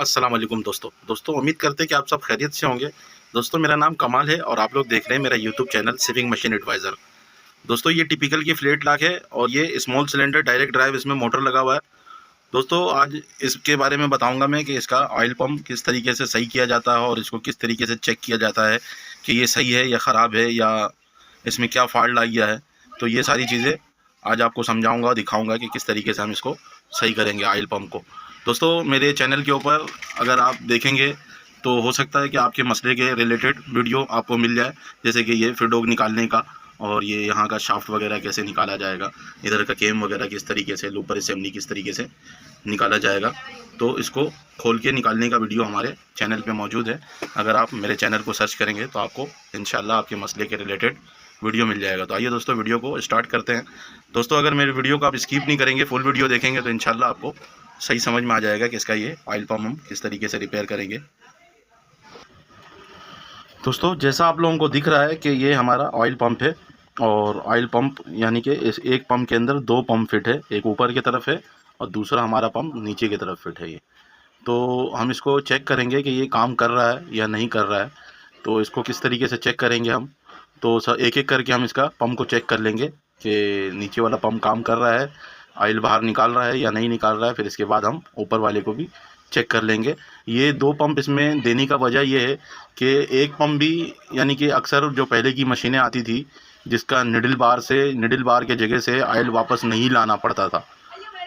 अस्सलाम वालेकुम दोस्तों उम्मीद करते हैं कि आप सब खैरियत से होंगे। दोस्तों मेरा नाम कमाल है और आप लोग देख रहे हैं मेरा YouTube channel saving machine adviser. दोस्तों ये टिपिकल की फ्लैट लॉक है और ये स्मॉल सिलेंडर डायरेक्ट ड्राइव, इसमें मोटर लगा हुआ है। दोस्तों आज इसके बारे में बताऊंगा मैं कि इसका ऑयल पंप किस तरीके से सही किया जाता है और इसको किस तरीके से चेक किया जाता है कि ये सही है या ख़राब है या इसमें क्या फॉल्ट आ गया है। तो ये सारी चीज़ें आज आपको समझाऊंगा और दिखाऊंगा कि किस तरीके से हम इसको सही करेंगे ऑयल पंप को। दोस्तों मेरे चैनल के ऊपर अगर आप देखेंगे तो हो सकता है कि आपके मसले के रिलेटेड वीडियो आपको मिल जाए, जैसे कि ये फिडोग निकालने का और ये यहाँ का शाफ्ट वगैरह कैसे निकाला जाएगा, इधर का केम वगैरह किस तरीके से, लूपर असेंबली किस तरीके से निकाला जाएगा। तो इसको खोल के निकालने का वीडियो हमारे चैनल पे मौजूद है। अगर आप मेरे चैनल को सर्च करेंगे तो आपको इंशाल्लाह आपके मसले के रिलेटेड वीडियो मिल जाएगा। तो आइए दोस्तों वीडियो को स्टार्ट करते हैं। दोस्तों अगर मेरे वीडियो को आप स्किप नहीं करेंगे, फुल वीडियो देखेंगे तो इंशाल्लाह आपको सही समझ में आ जाएगा कि इसका ये ऑयल पंप हम किस तरीके से रिपेयर करेंगे। दोस्तों जैसा आप लोगों को दिख रहा है कि ये हमारा ऑयल पंप है और ऑयल पंप यानी कि इस एक पंप के अंदर दो पंप फिट है, एक ऊपर की तरफ है और दूसरा हमारा पंप नीचे की तरफ फिट है। ये तो हम इसको चेक करेंगे कि ये काम कर रहा है या नहीं कर रहा है। तो इसको किस तरीके से चेक करेंगे हम, तो एक एक करके हम इसका पंप को चेक कर लेंगे कि नीचे वाला पंप काम कर रहा है, ऑयल बाहर निकाल रहा है या नहीं निकाल रहा है। फिर इसके बाद हम ऊपर वाले को भी चेक कर लेंगे। ये दो पंप इसमें देने का वजह ये है कि एक पंप भी यानी कि अक्सर जो पहले की मशीनें आती थी जिसका निडल बार के जगह से ऑयल वापस नहीं लाना पड़ता था।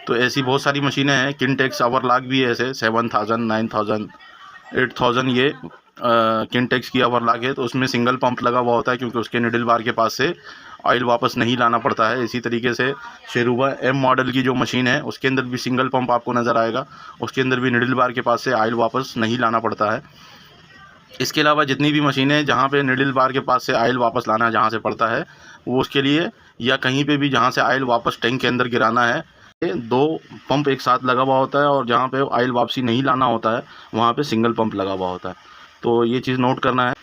तो ऐसी बहुत सारी मशीनें हैं, किनटेक्स ओवरलॉक भी है ऐसे 7000 9000 8000 ये किनटेक्स की ओवरलॉक है। तो उसमें सिंगल पंप लगा हुआ होता है क्योंकि उसके निडल बार के पास से ऑयल वापस नहीं लाना पड़ता है। इसी तरीके से शेरूबा एम मॉडल की जो मशीन है उसके अंदर भी सिंगल पंप आपको नज़र आएगा, उसके अंदर भी निडल बार के पास से ऑयल वापस नहीं लाना पड़ता है। इसके अलावा जितनी भी मशीनें जहाँ पे निडल बार के पास से ऑयल वापस लाना जहाँ से पड़ता है वो उसके लिए, या कहीं पे भी जहाँ से ऑयल वापस टैंक के अंदर गिराना है, ये दो पंप एक साथ लगा हुआ होता है और जहाँ पे ऑयल वापसी नहीं लाना होता है वहाँ पे सिंगल पंप लगा हुआ होता है। तो ये चीज़ नोट करना है।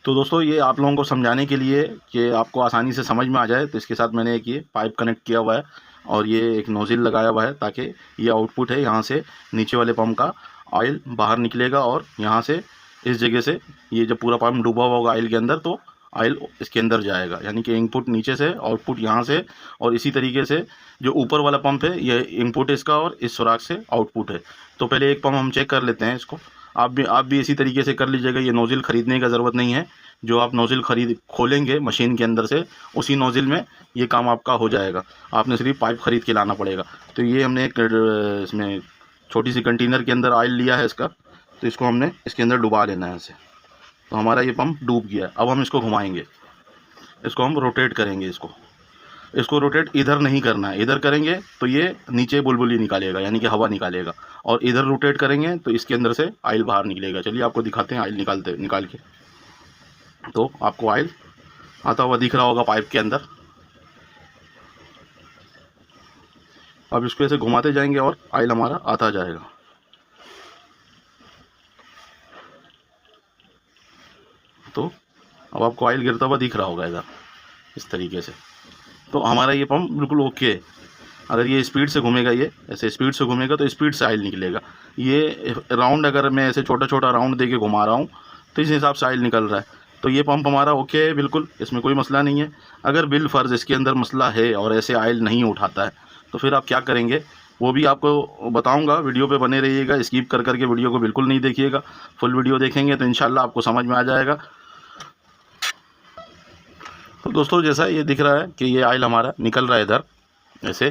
तो दोस्तों ये आप लोगों को समझाने के लिए कि आपको आसानी से समझ में आ जाए तो इसके साथ मैंने एक ये पाइप कनेक्ट किया हुआ है और ये एक नोज़िल लगाया हुआ है ताकि ये आउटपुट है, यहाँ से नीचे वाले पंप का ऑयल बाहर निकलेगा और यहाँ से इस जगह से ये जब पूरा पंप डूबा हुआ होगा ऑयल के अंदर तो ऑयल इसके अंदर जाएगा, यानी कि इनपुट नीचे से आउटपुट यहाँ से। और इसी तरीके से जो ऊपर वाला पंप है ये इनपुट इसका और इस सुराख से आउटपुट है। तो पहले एक पंप हम चेक कर लेते हैं इसको। आप भी इसी तरीके से कर लीजिएगा। ये नोज़िल ख़रीदने का ज़रूरत नहीं है, जो आप नोज़िल खोलेंगे मशीन के अंदर से उसी नोज़िल में ये काम आपका हो जाएगा। आपने सिर्फ पाइप ख़रीद के लाना पड़ेगा। तो ये हमने एक इसमें छोटी सी कंटेनर के अंदर ऑयल लिया है इसका, तो इसको हमने इसके अंदर डुबा लेना है ऐसे। तो हमारा ये पंप डूब गया है। अब हम इसको घुमाएंगे, इसको हम रोटेट करेंगे। इसको रोटेट इधर नहीं करना है, इधर करेंगे तो ये नीचे बुलबुली निकालेगा यानी कि हवा निकालेगा, और इधर रोटेट करेंगे तो इसके अंदर से ऑयल बाहर निकलेगा। चलिए आपको दिखाते हैं ऑयल निकाल के। तो आपको ऑयल आता हुआ दिख रहा होगा पाइप के अंदर। अब इसको ऐसे घुमाते जाएंगे और ऑयल हमारा आता जाएगा। तो अब आपको ऑयल गिरता हुआ दिख रहा होगा इधर इस तरीके से। तो हमारा ये पंप बिल्कुल ओके है। अगर ये स्पीड से घूमेगा, ये ऐसे स्पीड से घूमेगा तो स्पीड से ऑयल निकलेगा। ये राउंड अगर मैं ऐसे छोटा छोटा राउंड दे के घुमा रहा हूँ तो इस हिसाब से ऑयल निकल रहा है। तो ये पंप हमारा ओके है बिल्कुल, इसमें कोई मसला नहीं है। अगर बिल फ़र्ज़ इसके अंदर मसला है और ऐसे ऑयल नहीं उठाता है तो फिर आप क्या करेंगे वो भी आपको बताऊंगा। वीडियो पे बने रहिएगा, स्किप कर करके वीडियो को बिल्कुल नहीं देखिएगा। फुल वीडियो देखेंगे तो इंशाल्लाह आपको समझ में आ जाएगा। तो दोस्तों जैसा ये दिख रहा है कि ये ऑयल हमारा निकल रहा है इधर ऐसे।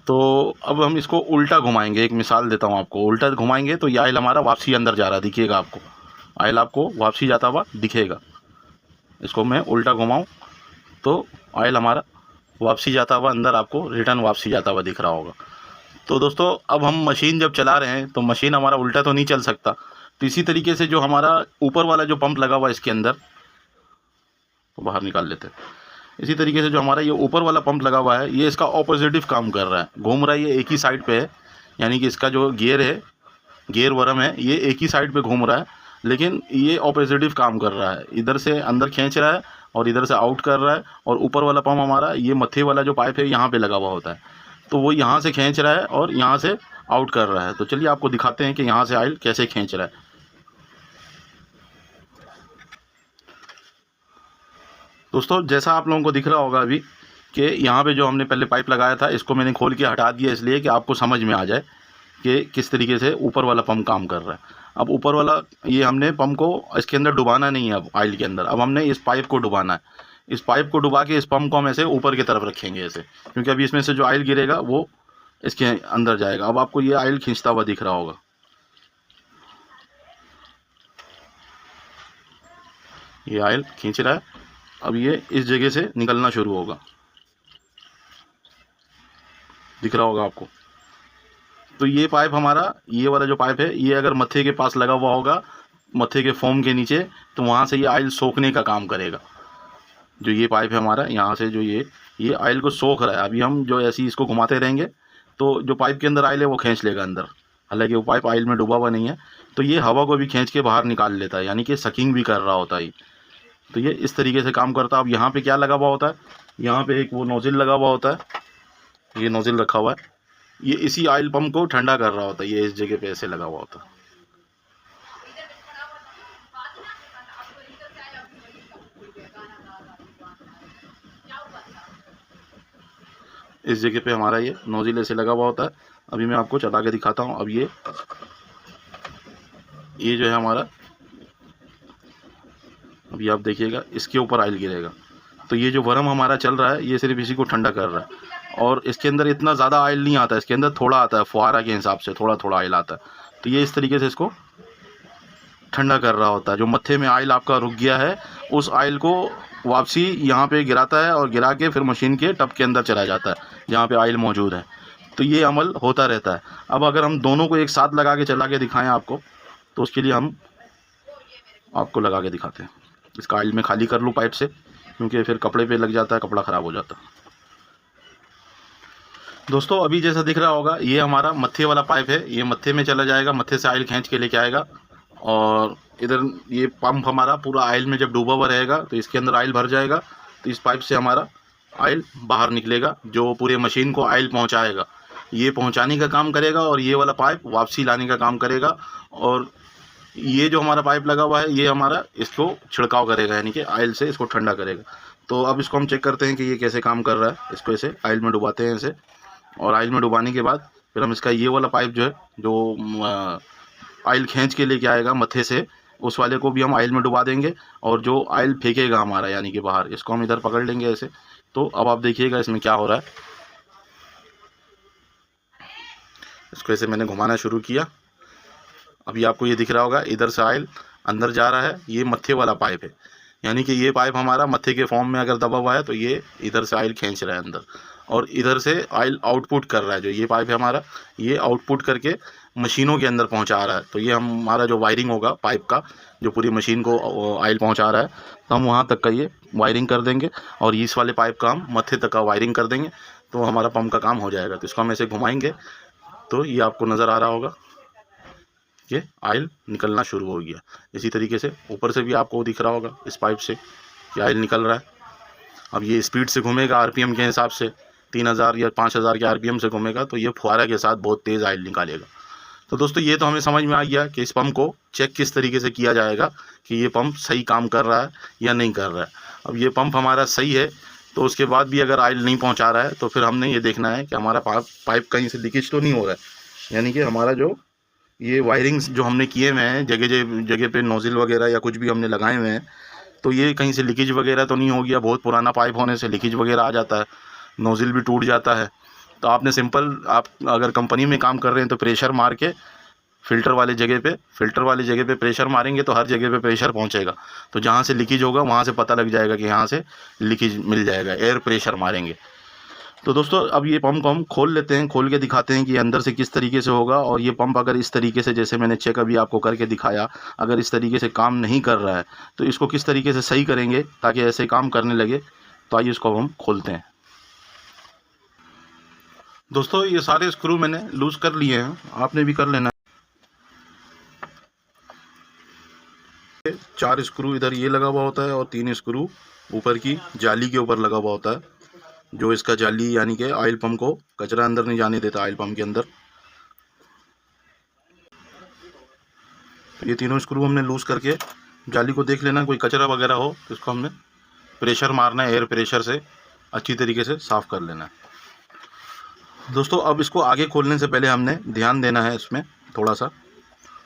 तो अब हम इसको उल्टा घुमाएंगे। एक मिसाल देता हूँ आपको, उल्टा घुमाएंगे तो ये ऑयल हमारा वापसी अंदर जा रहा है, दिखिएगा आपको ऑयल आपको वापसी जाता हुआ दिखेगा। इसको मैं उल्टा घुमाऊँ तो ऑयल हमारा वापसी जाता हुआ अंदर आपको रिटर्न वापसी जाता हुआ दिख रहा होगा। तो दोस्तों अब हम मशीन जब चला रहे हैं तो मशीन हमारा उल्टा तो नहीं चल सकता। तो इसी तरीके से जो हमारा ऊपर वाला जो पंप लगा हुआ है इसके अंदर, तो बाहर निकाल लेते हैं। इसी तरीके से जो हमारा ये ऊपर वाला पंप लगा हुआ है ये इसका ऑपोजिटिव काम कर रहा है, घूम रहा है। ये एक ही साइड पे है, यानी कि इसका जो गियर है, गियर वर्म है, ये एक ही साइड पे घूम रहा है, लेकिन ये ऑपोजिटिव काम कर रहा है। इधर से अंदर खींच रहा है और इधर से आउट कर रहा है। और ऊपर वाला पंप हमारा ये मत्थे वाला जो पाइप है यहाँ पे लगा हुआ होता है, तो वो यहाँ से खींच रहा है और यहाँ से आउट कर रहा है। तो चलिए आपको दिखाते हैं कि यहाँ से ऑयल कैसे खींच रहा है। दोस्तों जैसा आप लोगों को दिख रहा होगा अभी कि यहाँ पे जो हमने पहले पाइप लगाया था इसको मैंने खोल के हटा दिया, इसलिए कि आपको समझ में आ जाए कि किस तरीके से ऊपर वाला पंप काम कर रहा है। अब ऊपर वाला ये हमने पंप को इसके अंदर डुबाना नहीं है, अब ऑयल के अंदर अब हमने इस पाइप को डुबाना है। इस पाइप को डुबा के इस पंप को हम ऐसे ऊपर की तरफ रखेंगे ऐसे, क्योंकि अभी इसमें से जो ऑयल गिरेगा वो इसके अंदर जाएगा। अब आपको ये ऑयल खींचता हुआ दिख रहा होगा, ये ऑयल खींच रहा है। अब ये इस जगह से निकलना शुरू होगा, दिख रहा होगा आपको। तो ये पाइप हमारा, ये वाला जो पाइप है, ये अगर मत्थे के पास लगा हुआ होगा, मत्थे के फोम के नीचे, तो वहाँ से ये ऑयल सोखने का काम करेगा। जो ये पाइप है हमारा, यहाँ से जो ये ऑयल को सोख रहा है। अभी हम जो ऐसे ही इसको घुमाते रहेंगे तो जो पाइप के अंदर ऑयल है वो खींच लेगा अंदर, हालांकि वो पाइप ऑयल में डूबा हुआ नहीं है। तो ये हवा को भी खींच के बाहर निकाल लेता है, यानी कि सकिंग भी कर रहा होता है। तो ये इस तरीके से काम करता है। अब यहाँ पे क्या लगा हुआ होता है, यहाँ पे एक वो नोज़िल लगा हुआ होता है, ये नोज़िल रखा हुआ है, ये इसी ऑयल पंप को ठंडा कर रहा होता है। ये इस जगह पे ऐसे लगा हुआ होता है। इस जगह पे हमारा ये नोज़िल ऐसे लगा हुआ होता है। अभी मैं आपको चला के दिखाता हूँ। अब ये जो है हमारा, अभी आप देखिएगा इसके ऊपर ऑयल गिरेगा। तो ये जो वर्म हमारा चल रहा है ये सिर्फ इसी को ठंडा कर रहा है, और इसके अंदर इतना ज़्यादा ऑयल नहीं आता है, इसके अंदर थोड़ा आता है, फुहारा के हिसाब से थोड़ा थोड़ा ऑयल आता है। तो ये इस तरीके से इसको ठंडा कर रहा होता है। जो मत्थे में ऑयल आपका रुक गया है उस ऑयल को वापसी यहाँ पे गिराता है, और गिरा के फिर मशीन के टब के अंदर चला जाता है जहाँ पे ऑयल मौजूद है। तो ये अमल होता रहता है। अब अगर हम दोनों को एक साथ लगा के चला के दिखाएं आपको, तो उसके लिए हम आपको लगा के दिखाते हैं। इसका ऑयल में खाली कर लूँ पाइप से, क्योंकि फिर कपड़े पे लग जाता है, कपड़ा ख़राब हो जाता है। दोस्तों अभी जैसा दिख रहा होगा ये हमारा मत्थे वाला पाइप है, ये मत्थे में चला जाएगा, मत्थे से ऑयल खींच के लेके आएगा। और इधर ये पंप हमारा पूरा ऑयल में जब डूबा हुआ रहेगा तो इसके अंदर ऑयल भर जाएगा। तो इस पाइप से हमारा ऑयल बाहर निकलेगा, जो पूरे मशीन को ऑयल पहुंचाएगा। ये पहुंचाने का काम करेगा, और ये वाला पाइप वापसी लाने का काम करेगा। और ये जो हमारा पाइप लगा हुआ है ये हमारा इसको छिड़काव करेगा, यानी कि ऑयल से इसको ठंडा करेगा। तो अब इसको हम चेक करते हैं कि ये कैसे काम कर रहा है। इसको ऐसे ऑयल में डुबाते हैं ऐसे, और ऑयल में डुबाने के बाद फिर हम इसका ये वाला पाइप जो है, जो ऑयल खींच के लेके आएगा मत्थे से, उस वाले को भी हम ऑयल में डुबा देंगे। और जो ऑयल फेंकेगा हमारा यानी कि बाहर, इसको हम इधर पकड़ लेंगे ऐसे। तो अब आप देखिएगा इसमें क्या हो रहा है। इसको ऐसे मैंने घुमाना शुरू किया, अभी आपको ये दिख रहा होगा इधर से ऑयल अंदर जा रहा है। ये मत्थे वाला पाइप है, यानी कि ये पाइप हमारा मत्थे के फॉर्म में अगर दबा हुआ है तो ये इधर से ऑयल खींच रहा है अंदर, और इधर से ऑयल आउटपुट कर रहा है। जो ये पाइप है हमारा, ये आउटपुट करके मशीनों के अंदर पहुंचा रहा है। तो ये हमारा जो वायरिंग होगा पाइप का, जो पूरी मशीन को ऑयल पहुंचा रहा है, तो हम वहाँ तक का ये वायरिंग कर देंगे, और इस वाले पाइप का हम मत्थे तक का वायरिंग कर देंगे। तो हमारा पंप का काम हो जाएगा। तो इसको हम ऐसे घुमाएंगे तो ये आपको नज़र आ रहा होगा, ये ऑयल निकलना शुरू हो गया। इसी तरीके से ऊपर से भी आपको दिख रहा होगा इस पाइप से कि ऑयल निकल रहा है। अब ये स्पीड से घूमेगा, आरपीएम के हिसाब से 3000 या 5000 के आरपीएम से घूमेगा, तो ये फुहारा के साथ बहुत तेज़ ऑयल निकालेगा। तो दोस्तों ये तो हमें समझ में आ गया कि इस पंप को चेक किस तरीके से किया जाएगा कि ये पंप सही काम कर रहा है या नहीं कर रहा है। अब ये पंप हमारा सही है, तो उसके बाद भी अगर ऑयल नहीं पहुंचा रहा है तो फिर हमने ये देखना है कि हमारा पाइप कहीं से लीकेज तो नहीं हो रहा है, यानी कि हमारा जो ये वायरिंग्स जो हमने किए हुए हैं जगह जगह पे नोज़िल वगैरह या कुछ भी हमने लगाए हुए हैं, तो ये कहीं से लीकेज वगैरह तो नहीं हो गया। बहुत पुराना पाइप होने से लीकेज वगैरह आ जाता है, नोज़िल भी टूट जाता है। तो आपने सिंपल, आप अगर कंपनी में काम कर रहे हैं तो प्रेशर मार के फ़िल्टर वाली जगह पे प्रेशर मारेंगे तो हर जगह पे प्रेशर पहुंचेगा। तो जहाँ से लीकेज होगा वहाँ से पता लग जाएगा कि यहाँ से लीकेज मिल जाएगा, एयर प्रेशर मारेंगे। तो दोस्तों अब ये पंप को हम खोल लेते हैं, खोल के दिखाते हैं कि अंदर से किस तरीके से होगा। और ये पंप अगर इस तरीके से, जैसे मैंने चेक अभी आपको करके दिखाया, अगर इस तरीके से काम नहीं कर रहा है तो इसको किस तरीके से सही करेंगे ताकि ऐसे काम करने लगे। तो आइए इसको हम खोलते हैं। दोस्तों ये सारे स्क्रू मैंने लूज़ कर लिए हैं, आपने भी कर लेना है। 4 स्क्रू इधर ये लगा हुआ होता है, और 3 स्क्रू ऊपर की जाली के ऊपर लगा हुआ होता है, जो इसका जाली यानी कि ऑयल पंप को कचरा अंदर नहीं जाने देता ऑयल पंप के अंदर। तो ये तीनों स्क्रू हमने लूज़ करके जाली को देख लेना, कोई कचरा वगैरह हो तो इसको हमने प्रेशर मारना है, एयर प्रेशर से अच्छी तरीके से साफ़ कर लेना है। दोस्तों अब इसको आगे खोलने से पहले हमने ध्यान देना है इसमें थोड़ा सा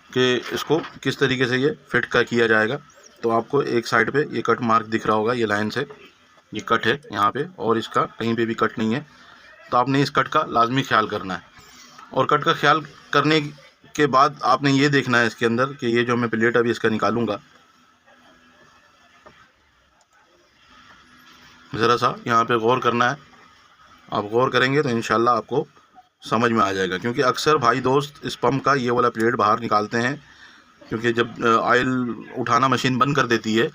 कि इसको किस तरीके से ये फिट का किया जाएगा। तो आपको एक साइड पे ये कट मार्क दिख रहा होगा, ये लाइन से ये कट है यहाँ पे, और इसका कहीं पे भी कट नहीं है। तो आपने इस कट का लाजमी ख्याल करना है। और कट का ख्याल करने के बाद आपने ये देखना है इसके अंदर कि ये जो मैं प्लेट अभी इसका निकालूंगा, ज़रा सा यहाँ पे गौर करना है। आप गौर करेंगे तो इंशाल्लाह आपको समझ में आ जाएगा। क्योंकि अक्सर भाई दोस्त इस पंप का ये वाला प्लेट बाहर निकालते हैं, क्योंकि जब ऑयल उठाना मशीन बंद कर देती है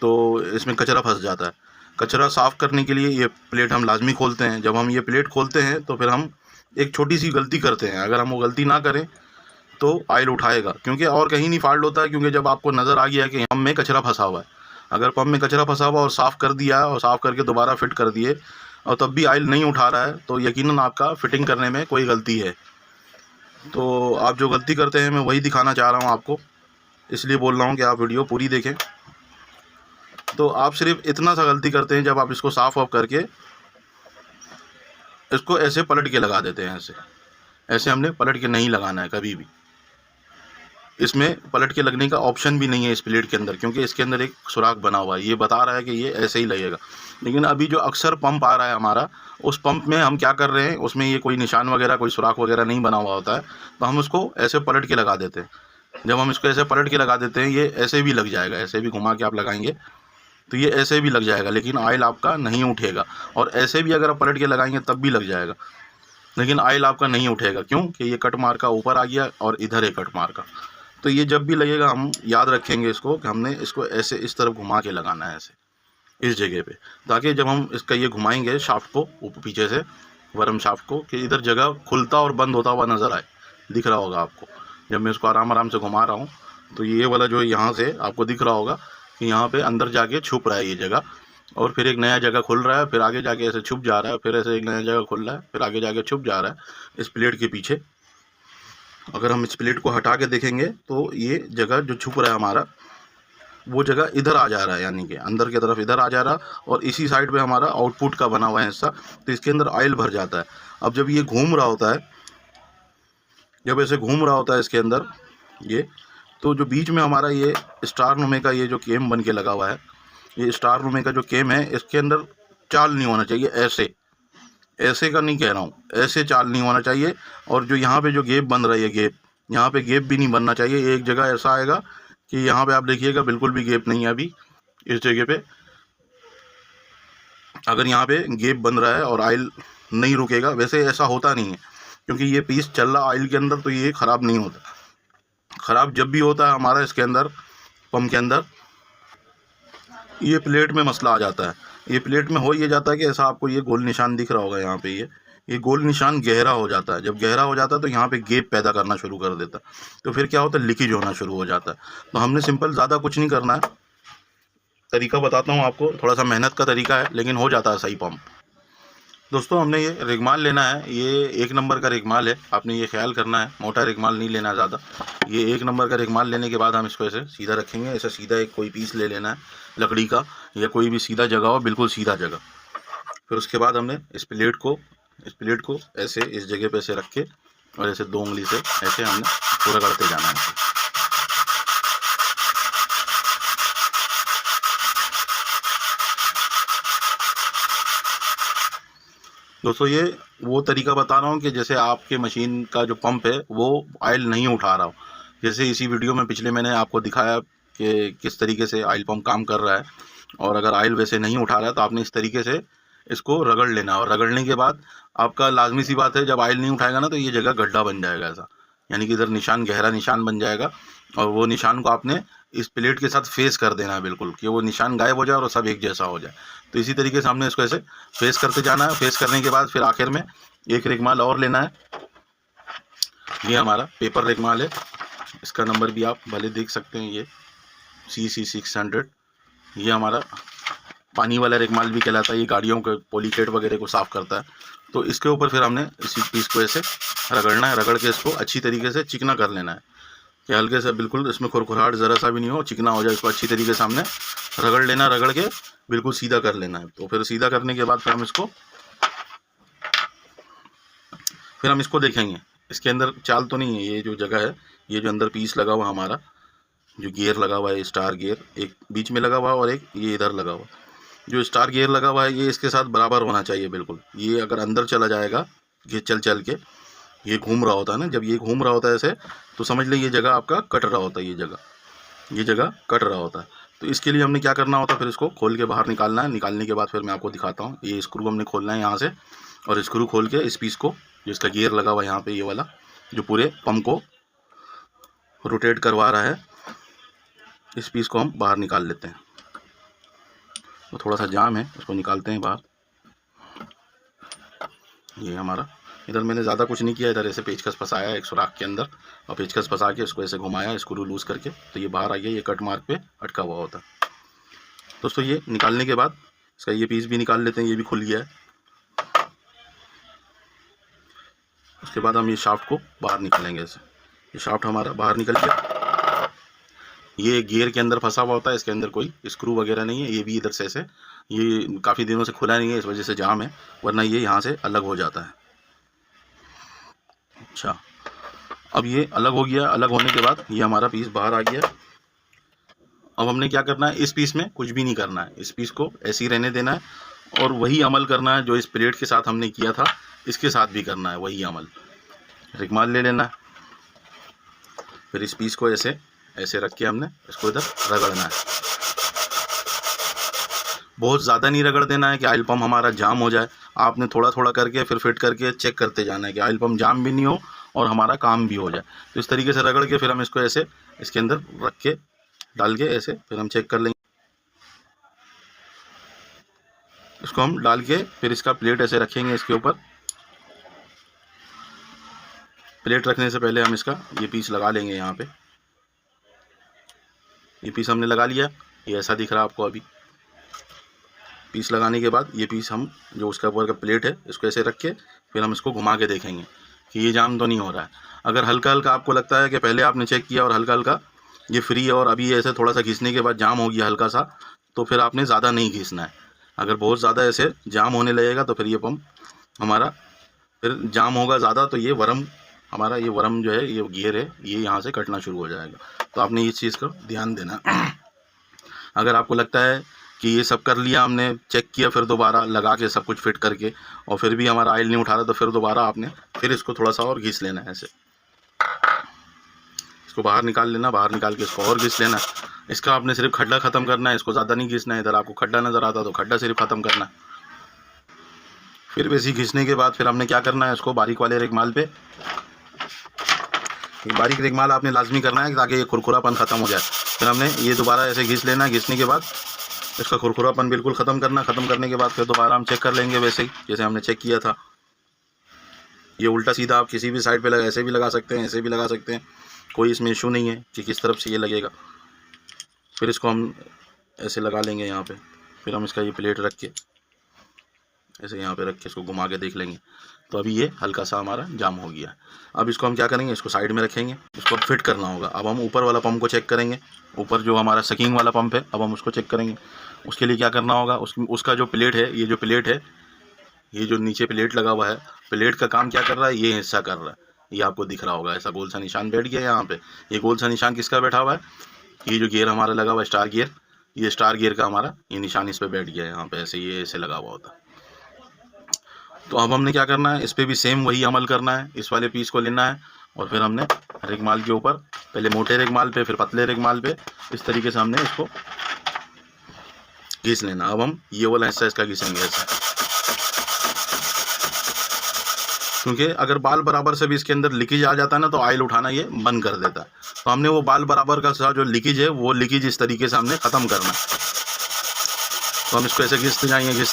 तो इसमें कचरा फंस जाता है। कचरा साफ़ करने के लिए ये प्लेट हम लाजमी खोलते हैं। जब हम ये प्लेट खोलते हैं तो फिर हम एक छोटी सी गलती करते हैं, अगर हम वो गलती ना करें तो ऑयल उठाएगा, क्योंकि और कहीं नहीं फॉल्ट होता है। क्योंकि जब आपको नज़र आ गया कि पंप में कचरा फंसा हुआ है, अगर पंप में कचरा फंसा हुआ और साफ़ कर दिया और साफ़ करके दोबारा फिट कर दिए और तब भी ऑयल नहीं उठा रहा है, तो यकीनन आपका फिटिंग करने में कोई गलती है। तो आप जो गलती करते हैं मैं वही दिखाना चाह रहा हूँ आपको, इसलिए बोल रहा हूँ कि आप वीडियो पूरी देखें। तो आप सिर्फ इतना सा गलती करते हैं, जब आप इसको साफ़ ऑफ करके इसको ऐसे पलट के लगा देते हैं। ऐसे हमने पलट के नहीं लगाना है कभी भी। इसमें पलट के लगने का ऑप्शन भी नहीं है इस प्लेट के अंदर, क्योंकि इसके अंदर एक सुराख बना हुआ है, ये बता रहा है कि ये ऐसे ही लगेगा। लेकिन अभी जो अक्सर पंप आ रहा है हमारा, उस पंप में हम क्या कर रहे हैं, उसमें ये कोई निशान वगैरह, कोई सुराख वगैरह नहीं बना हुआ होता है, तो हम उसको ऐसे पलट के लगा देते हैं। जब हम इसको ऐसे पलट के लगा देते हैं, ये ऐसे भी लग जाएगा, ऐसे भी घुमा के आप लगाएंगे तो ये ऐसे भी लग जाएगा, लेकिन ऑयल आपका नहीं उठेगा। और ऐसे भी अगर आप पलट के लगाएंगे तब भी लग जाएगा, लेकिन ऑयल आपका नहीं उठेगा। क्यों? कि ये कट मार का ऊपर आ गया और इधर है कट मार का। तो ये जब भी लगेगा हम याद रखेंगे इसको कि हमने इसको ऐसे इस तरफ घुमा के लगाना है, ऐसे इस जगह पे, ताकि जब हम इसका ये घुमाएंगे शाफ्ट को ऊपर पीछे से, वर्म शाफ्ट को, कि इधर जगह खुलता और बंद होता हुआ नज़र आए। दिख रहा होगा आपको जब मैं इसको आराम आराम से घुमा रहा हूँ, तो ये वाला जो यहाँ से आपको दिख रहा होगा कि यहाँ पे अंदर जाके छुप रहा है ये जगह, और फिर एक नया जगह खुल रहा है, फिर आगे जाके ऐसे छुप जा रहा है, फिर ऐसे एक नया जगह खुल रहा है, फिर आगे जाके छुप जा रहा है इस प्लेट के पीछे। अगर हम इस प्लेट को हटा के देखेंगे तो ये जगह जो छुप रहा है हमारा, वो जगह इधर आ जा रहा है, यानी कि अंदर की तरफ इधर आ जा रहा, और इसी साइड पे हमारा आउटपुट का बना हुआ है हिस्सा, तो इसके अंदर ऑयल भर जाता है। अब जब ये घूम रहा होता है, जब ऐसे घूम रहा होता है इसके अंदर ये, तो जो बीच में हमारा ये स्टार नुमे का ये जो केम बन के लगा हुआ है, ये स्टार नुमे का जो केम है, इसके अंदर चाल नहीं होना चाहिए। ऐसे ऐसे का नहीं कह रहा हूँ, ऐसे चाल नहीं होना चाहिए। और जो यहाँ पे जो गैप बन रही है, गैप, यहाँ पे गैप भी नहीं बनना चाहिए। एक जगह ऐसा आएगा कि यहाँ पे आप देखिएगा बिल्कुल भी गैप नहीं है अभी इस जगह पे। अगर यहाँ पे गैप बन रहा है और ऑयल नहीं रुकेगा, वैसे ऐसा होता नहीं है, क्योंकि ये पीस चल रहा ऑयल के अंदर, तो ये ख़राब नहीं होता। ख़राब जब भी होता है हमारा इसके अंदर, पंप के अंदर, ये प्लेट में मसला आ जाता है। ये प्लेट में हो ये जाता है कि ऐसा आपको ये गोल निशान दिख रहा होगा, यहाँ पे ये गोल निशान गहरा हो जाता है। जब गहरा हो जाता है तो यहाँ पे गैप पैदा करना शुरू कर देता है, तो फिर क्या होता है, लीकेज होना शुरू हो जाता है। तो हमने सिंपल, ज़्यादा कुछ नहीं करना है, तरीका बताता हूँ आपको, थोड़ा सा मेहनत का तरीका है, लेकिन हो जाता है सही पंप। दोस्तों हमने ये रिगमाल लेना है, ये 1 नंबर का रिगमाल है। आपने ये ख्याल करना है, मोटा रिगमाल नहीं लेना ज़्यादा। ये 1 नंबर का रिगमाल लेने के बाद हम इसको ऐसे सीधा रखेंगे। ऐसा सीधा एक कोई पीस ले लेना है लकड़ी का, या कोई भी सीधा जगह हो, बिल्कुल सीधा जगह। फिर उसके बाद हमने इस प्लेट को ऐसे इस जगह पे ऐसे रख के, और ऐसे 2 उंगली से ऐसे हमने पूरा करते जाना है। दोस्तों ये वो तरीका बता रहा हूँ कि जैसे आपके मशीन का जो पंप है वो ऑयल नहीं उठा रहा हो। जैसे इसी वीडियो में पिछले मैंने आपको दिखाया कि किस तरीके से ऑयल पंप काम कर रहा है, और अगर ऑयल वैसे नहीं उठा रहा है तो आपने इस तरीके से इसको रगड़ लेना। और रगड़ने के बाद आपका लाजमी सी बात है, जब ऑयल नहीं उठाएगा ना तो ये जगह गड्ढा बन जाएगा ऐसा, यानी कि इधर निशान, गहरा निशान बन जाएगा, और वो निशान को आपने इस प्लेट के साथ फेस कर देना है बिल्कुल, कि वो निशान गायब हो जाए और सब एक जैसा हो जाए। तो इसी तरीके से हमने इसको ऐसे फेस करते जाना है। फेस करने के बाद फिर आखिर में एक रिगमाल और लेना है। ये हमारा पेपर रिगमाल है, इसका नंबर भी आप भले देख सकते हैं, ये CC 600। ये हमारा पानी वाला रिगमाल भी कहलाता है, ये गाड़ियों के पॉलीकेट वगैरह को साफ़ करता है। तो इसके ऊपर फिर हमने इसी पीस को ऐसे रगड़ना है, रगड़ के इसको अच्छी तरीके से चिकना कर लेना है, कि हल्के से बिल्कुल इसमें खुरखुराहट ज़रा सा भी नहीं हो, चिकना हो जाए। इसको अच्छी तरीके से हमने रगड़ लेना, रगड़ के बिल्कुल सीधा कर लेना है। तो फिर सीधा करने के बाद फिर हम इसको देखेंगे इसके अंदर चाल तो नहीं है। ये जो जगह है, ये जो अंदर पीस लगा हुआ हमारा, जो गियर लगा हुआ है, स्टार गियर एक बीच में लगा हुआ है और एक ये इधर लगा हुआ। जो स्टार गियर लगा हुआ है ये इसके साथ बराबर होना चाहिए बिल्कुल। ये अगर अंदर चला जाएगा, ये चल चल के ये घूम रहा होता है ना, जब ये घूम रहा होता है ऐसे, तो समझ ले ये जगह आपका कट रहा होता है, ये जगह कट रहा होता है। तो इसके लिए हमने क्या करना होता है, फिर इसको खोल के बाहर निकालना है। निकालने के बाद फिर मैं आपको दिखाता हूँ। ये स्क्रू हमने खोलना है यहाँ से, और स्क्रू खोल के इस पीस को, जो इसका गियर लगा हुआ है यहाँ पे, ये वाला जो पूरे पंप को रोटेट करवा रहा है, इस पीस को हम बाहर निकाल लेते हैं। तो थोड़ा सा जाम है, इसको निकालते हैं बाहर। ये हमारा, इधर मैंने ज़्यादा कुछ नहीं किया, इधर ऐसे पेचकस फंसाया एक सुराख के अंदर, और पेचकस फंसा के इसको ऐसे घुमाया स्क्रू लूज़ करके, तो ये बाहर आ गया। ये कट मार्क पे अटका हुआ होता है। दोस्तों ये निकालने के बाद इसका ये पीस भी निकाल लेते हैं, ये भी खुल गया है। उसके बाद हम ये शाफ्ट को बाहर निकालेंगे ऐसे। ये शाफ्ट हमारा बाहर निकल गया। ये गियर के अंदर फंसा हुआ होता है, इसके अंदर कोई स्क्रू वगैरह नहीं है। ये भी इधर से ऐसे, ये काफ़ी दिनों से खुला नहीं है, इस वजह से जाम है, वरना ये यहाँ से अलग हो जाता है। अच्छा, अब ये अलग हो गया। अलग होने के बाद ये हमारा पीस बाहर आ गया। अब हमने क्या करना है, इस पीस में कुछ भी नहीं करना है, इस पीस को ऐसे ही रहने देना है, और वही अमल करना है जो इस प्लेट के साथ हमने किया था, इसके साथ भी करना है वही अमल। रिकमाल ले लेना है, फिर इस पीस को ऐसे ऐसे रख के हमने इसको इधर रगड़ना है। बहुत ज़्यादा नहीं रगड़ देना है कि ऑयल पम्प हमारा जाम हो जाए। आपने थोड़ा थोड़ा करके फिर फिट करके चेक करते जाना है कि ऑयल पम्प जाम भी नहीं हो और हमारा काम भी हो जाए। तो इस तरीके से रगड़ के फिर हम इसको ऐसे इसके अंदर रख के डाल के ऐसे फिर हम चेक कर लेंगे। इसको हम डाल के फिर इसका प्लेट ऐसे रखेंगे इसके ऊपर। प्लेट रखने से पहले हम इसका ये पीस लगा लेंगे यहाँ पे। ये पीस हमने लगा लिया, ये ऐसा दिख रहा है आपको। अभी पीस लगाने के बाद ये पीस हम जो उसका ऊपर का प्लेट है, इसको ऐसे रख के फिर हम इसको घुमा के देखेंगे कि ये जाम तो नहीं हो रहा है। अगर हल्का हल्का आपको लगता है कि पहले आपने चेक किया और हल्का हल्का ये फ्री है और अभी ऐसे थोड़ा सा घिसने के बाद जाम हो गया हल्का सा, तो फिर आपने ज़्यादा नहीं घिसना है। अगर बहुत ज़्यादा ऐसे जाम होने लगेगा तो फिर ये पंप हमारा फिर जाम होगा ज़्यादा, तो ये वर्म हमारा, ये वर्म जो है, ये गियर है, ये यहाँ से कटना शुरू हो जाएगा। तो आपने इस चीज़ का ध्यान देना। अगर आपको लगता है कि ये सब कर लिया हमने, चेक किया, फिर दोबारा लगा के सब कुछ फिट करके, और फिर भी हमारा ऑयल नहीं उठा रहा, तो फिर दोबारा आपने फिर इसको थोड़ा सा और घिस लेना है ऐसे। इसको बाहर निकाल लेना, बाहर निकाल के इसको और घिस लेना। इसका आपने सिर्फ खड्डा ख़त्म करना है, इसको ज़्यादा नहीं घिसना है। इधर आपको खड्डा नज़र आता तो खड्डा सिर्फ ख़त्म करना है। फिर वैसे घिसने के बाद फिर हमने क्या करना है, इसको बारीक वाले रेगमाल पे, बारीक रेगमाल आपने लाजमी करना है ताकि ये खुरखुरापन ख़त्म हो जाए। फिर हमने ये दोबारा ऐसे घिस लेना है। घिसने के बाद इसका खुरखुरापन बिल्कुल ख़त्म करना। ख़त्म करने के बाद फिर दोबारा हम चेक कर लेंगे वैसे ही जैसे हमने चेक किया था। ये उल्टा सीधा आप किसी भी साइड पे लगा, ऐसे भी लगा सकते हैं, ऐसे भी लगा सकते हैं, कोई इसमें इशू नहीं है कि किस तरफ से ये लगेगा। फिर इसको हम ऐसे लगा लेंगे यहाँ पे। फिर हम इसका ये प्लेट रख के ऐसे यहाँ पे रख के इसको घुमा के देख लेंगे। तो अभी ये हल्का सा हमारा जाम हो गया है। अब इसको हम क्या करेंगे, इसको साइड में रखेंगे, इसको अब फिट करना होगा। अब हम ऊपर वाला पंप को चेक करेंगे, ऊपर जो हमारा सकिंग वाला पंप है, अब हम उसको चेक करेंगे। उसके लिए क्या करना होगा, उसका जो प्लेट है, ये जो प्लेट है, ये जो नीचे प्लेट लगा हुआ है, प्लेट का काम क्या कर रहा है, ये हिस्सा कर रहा है। ये आपको दिख रहा होगा, ऐसा गोल सा निशान बैठ गया यहाँ पे। ये गोल सा निशान किसका बैठा हुआ है, ये जो गियर हमारा लगा हुआ है स्टार गियर, ये स्टार गियर का हमारा ये निशान इस पर बैठ गया है यहाँ पे, ऐसे ये ऐसे लगा हुआ होता है। तो अब हमने क्या करना है, इस पर भी सेम वही अमल करना है। इस वाले पीस को लेना है और फिर हमने रेगमाल के ऊपर, पहले मोटे रेगमाल पे फिर पतले रेगमाल पे, इस तरीके से हमने इसको घिस लेना। अब हम ये वाला हिस्सा इसका घिसेंगे ऐसे, क्योंकि अगर बाल बराबर से भी इसके अंदर लीकेज आ जाता है ना, तो ऑयल उठाना ये बंद कर देता है। तो हमने वो बाल बराबर का जो लीकेज है, वो लीकेज इस तरीके से हमने ख़त्म करना है। तो हम इसको ऐसे घिसते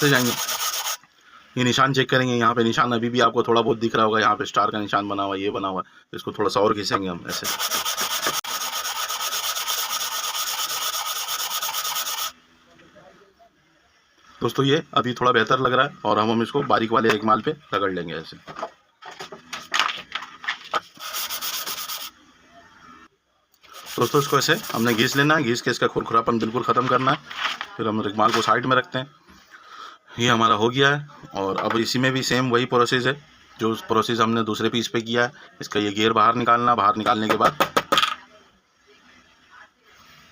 जाएंगे। ये निशान चेक करेंगे, यहाँ पे निशान अभी भी आपको थोड़ा बहुत दिख रहा होगा, यहाँ पे स्टार का निशान बना हुआ है, ये बना हुआ है। इसको थोड़ा सा और घिसेंगे हम ऐसे। दोस्तों ये अभी थोड़ा बेहतर लग रहा है, और हम इसको बारीक वाले रेगमाल पे रगड़ लेंगे ऐसे। दोस्तों इसको ऐसे हमने घिस लेना है, घिस के इसका खुरखुरापन बिल्कुल ख़त्म करना है। फिर हम रुमाल को साइड में रखते हैं। ये हमारा हो गया है। और अब इसी में भी सेम वही प्रोसेस है जो प्रोसेस हमने दूसरे पीस पे किया है। इसका ये गियर बाहर निकालना, बाहर निकालने के बाद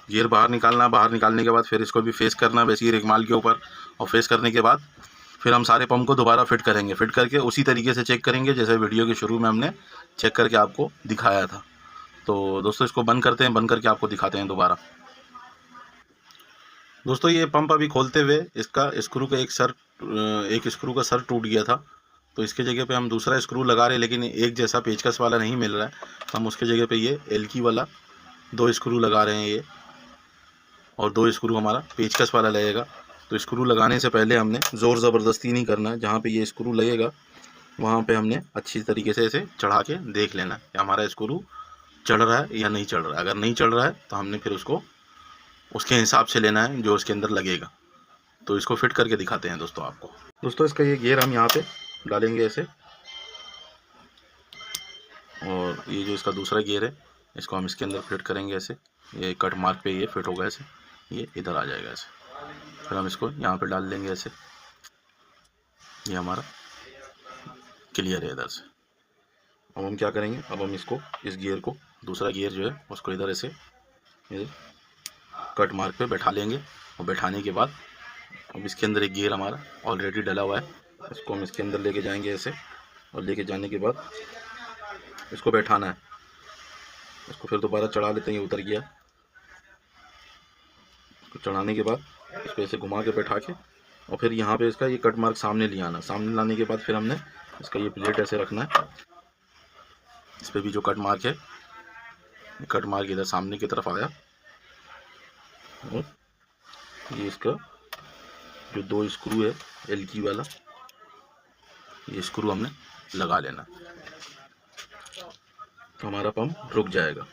बाहर निकालने के बाद फिर इसको भी फेस करना वैसे ही रुमाल के ऊपर। और फेस करने के बाद फिर हम सारे पंप को दोबारा फिट करेंगे। फिट करके उसी तरीके से चेक करेंगे जैसे वीडियो के शुरू में हमने चेक करके आपको दिखाया था। तो दोस्तों इसको बंद करते हैं, बंद करके आपको दिखाते हैं दोबारा। दोस्तों ये पंप अभी खोलते हुए इसका स्क्रू का एक स्क्रू का सर टूट गया था। तो इसके जगह पे हम दूसरा स्क्रू लगा रहे हैं, लेकिन एक जैसा पेचकस वाला नहीं मिल रहा है। तो हम उसके जगह पे ये एलकी वाला 2 स्क्रू लगा रहे हैं ये, और 2 स्क्रू हमारा पेचकस वाला लगेगा। तो स्क्रू लगाने से पहले हमने ज़ोर ज़बरदस्ती नहीं करना है। जहाँ पे ये स्क्रू लगेगा वहाँ पे हमने अच्छी तरीके से इसे चढ़ा के देख लेना है कि हमारा स्क्रू चढ़ रहा है या नहीं चढ़ रहा है। अगर नहीं चढ़ रहा है तो हमने फिर उसको उसके हिसाब से लेना है जो उसके अंदर लगेगा। तो इसको फिट करके दिखाते हैं दोस्तों आपको। दोस्तों इसका ये गियर हम यहाँ पे डालेंगे ऐसे, और ये जो इसका दूसरा गियर है इसको हम इसके अंदर फिट करेंगे ऐसे। ये कट मार्क पे ये फिट होगा ऐसे, ये इधर आ जाएगा ऐसे। फिर हम इसको यहाँ पे डाल देंगे ऐसे। ये हमारा क्लियर है इधर से। अब हम क्या करेंगे, अब हम इसको इस गियर को, दूसरा गियर जो है उसको इधर ऐसे कट मार्क पे बैठा लेंगे। और बैठाने के बाद अब इसके अंदर एक गियर हमारा ऑलरेडी डला हुआ है, इसको हम इसके अंदर लेके जाएंगे ऐसे। और लेके जाने के बाद इसको बैठाना है। इसको फिर दोबारा चढ़ा लेते हैं, ये उतर गया। इसको चढ़ाने के बाद इसको ऐसे घुमा के बैठा के, और फिर यहाँ पे इसका ये कट मार्क सामने ले आना। सामने लाने के बाद फिर हमने इसका ये प्लेट ऐसे रखना है। इस पर भी जो कट मार्क है, कट मार्क इधर सामने की तरफ आया। और ये इसका जो 2 स्क्रू है एलकी वाला, ये स्क्रू हमने लगा लेना, तो हमारा पंप रुक जाएगा।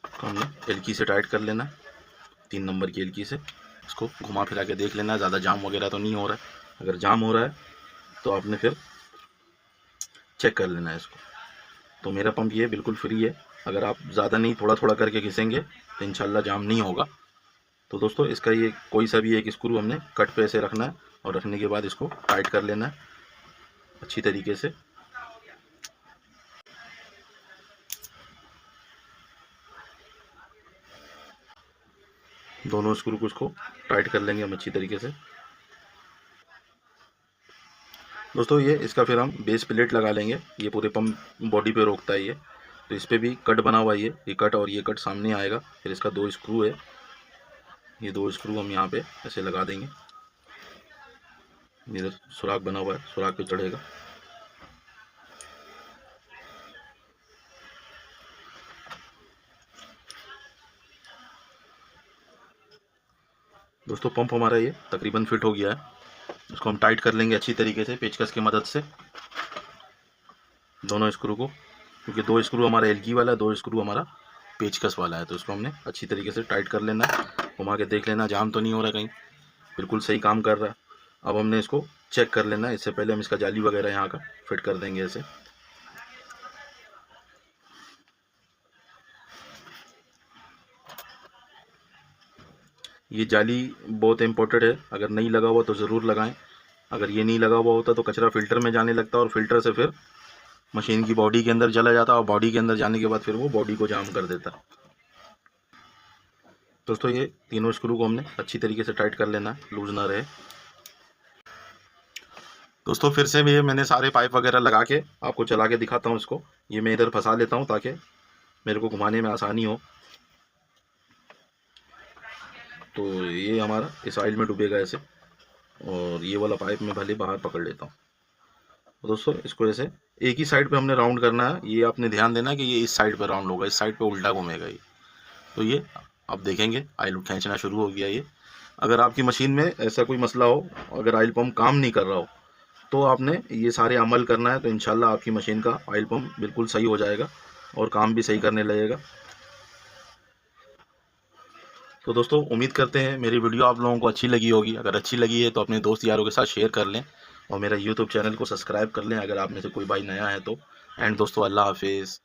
तो हमने एलकी से टाइट कर लेना, 3 नंबर की एलकी से। इसको घुमा फिरा के देख लेना ज़्यादा जाम वगैरह तो नहीं हो रहा है। अगर जाम हो रहा है तो आपने फिर चेक कर लेना है इसको। तो मेरा पंप ये बिल्कुल फ्री है। अगर आप ज़्यादा नहीं, थोड़ा थोड़ा करके घिसेंगे तो इंशाल्लाह जाम नहीं होगा। तो दोस्तों इसका ये कोई सा भी एक स्क्रू हमने कट पे ऐसे रखना है, और रखने के बाद इसको टाइट कर लेना है अच्छी तरीके से। दोनों स्क्रू को इसको टाइट कर लेंगे हम अच्छी तरीके से। दोस्तों ये इसका फिर हम बेस प्लेट लगा लेंगे। ये पूरे पंप बॉडी पे रोकता है ये, तो इस पर भी कट बना हुआ है ये कट, और ये कट सामने आएगा। फिर इसका 2 स्क्रू है, ये 2 स्क्रू हम यहाँ पे ऐसे लगा देंगे। इधर सुराख बना हुआ है, सुराख पे चढ़ेगा। दोस्तों पंप हमारा ये तकरीबन फिट हो गया है। इसको हम टाइट कर लेंगे अच्छी तरीके से पेचकस की मदद से दोनों स्क्रू को, क्योंकि 2 स्क्रू हमारा एलकी वाला है, 2 स्क्रू हमारा पेचकस वाला है। तो इसको हमने अच्छी तरीके से टाइट कर लेना है। घुमा के देख लेना जाम तो नहीं हो रहा कहीं, बिल्कुल सही काम कर रहा है। अब हमने इसको चेक कर लेना है। इससे पहले हम इसका जाली वगैरह यहाँ का फिट कर देंगे ऐसे। ये जाली बहुत इम्पोर्टेंट है, अगर नहीं लगा हुआ तो ज़रूर लगाएं। अगर ये नहीं लगा हुआ होता तो कचरा फ़िल्टर में जाने लगता, और फिल्टर से फिर मशीन की बॉडी के अंदर चला जाता, और बॉडी के अंदर जाने के बाद फिर वो बॉडी को जाम कर देता। दोस्तों ये तीनों स्क्रू को हमने अच्छी तरीके से टाइट कर लेना है, लूज ना रहे। दोस्तों फिर से भी मैंने सारे पाइप वगैरह लगा के आपको चला के दिखाता हूँ इसको। ये मैं इधर फंसा लेता हूँ ताकि मेरे को घुमाने में आसानी हो। तो ये हमारा इस ऑयल में डूबेगा ऐसे, और ये वाला पाइप मैं भले बाहर पकड़ लेता हूँ। तो दोस्तों इसको ऐसे एक ही साइड पे हमने राउंड करना है। ये आपने ध्यान देना कि ये इस साइड पे राउंड होगा, इस साइड पे उल्टा घूमेगा ये। तो ये आप देखेंगे ऑयल खींचना शुरू हो गया ये। अगर आपकी मशीन में ऐसा कोई मसला हो, अगर ऑयल पंप काम नहीं कर रहा हो, तो आपने ये सारे अमल करना है। तो इंशाल्लाह आपकी मशीन का ऑयल पंप बिल्कुल सही हो जाएगा और काम भी सही करने लगेगा। तो दोस्तों उम्मीद करते हैं मेरी वीडियो आप लोगों को अच्छी लगी होगी। अगर अच्छी लगी है तो अपने दोस्त यारों के साथ शेयर कर लें, और मेरा यूट्यूब चैनल को सब्सक्राइब कर लें अगर आप में से कोई भाई नया है तो। एंड दोस्तों अल्लाह हाफिज़।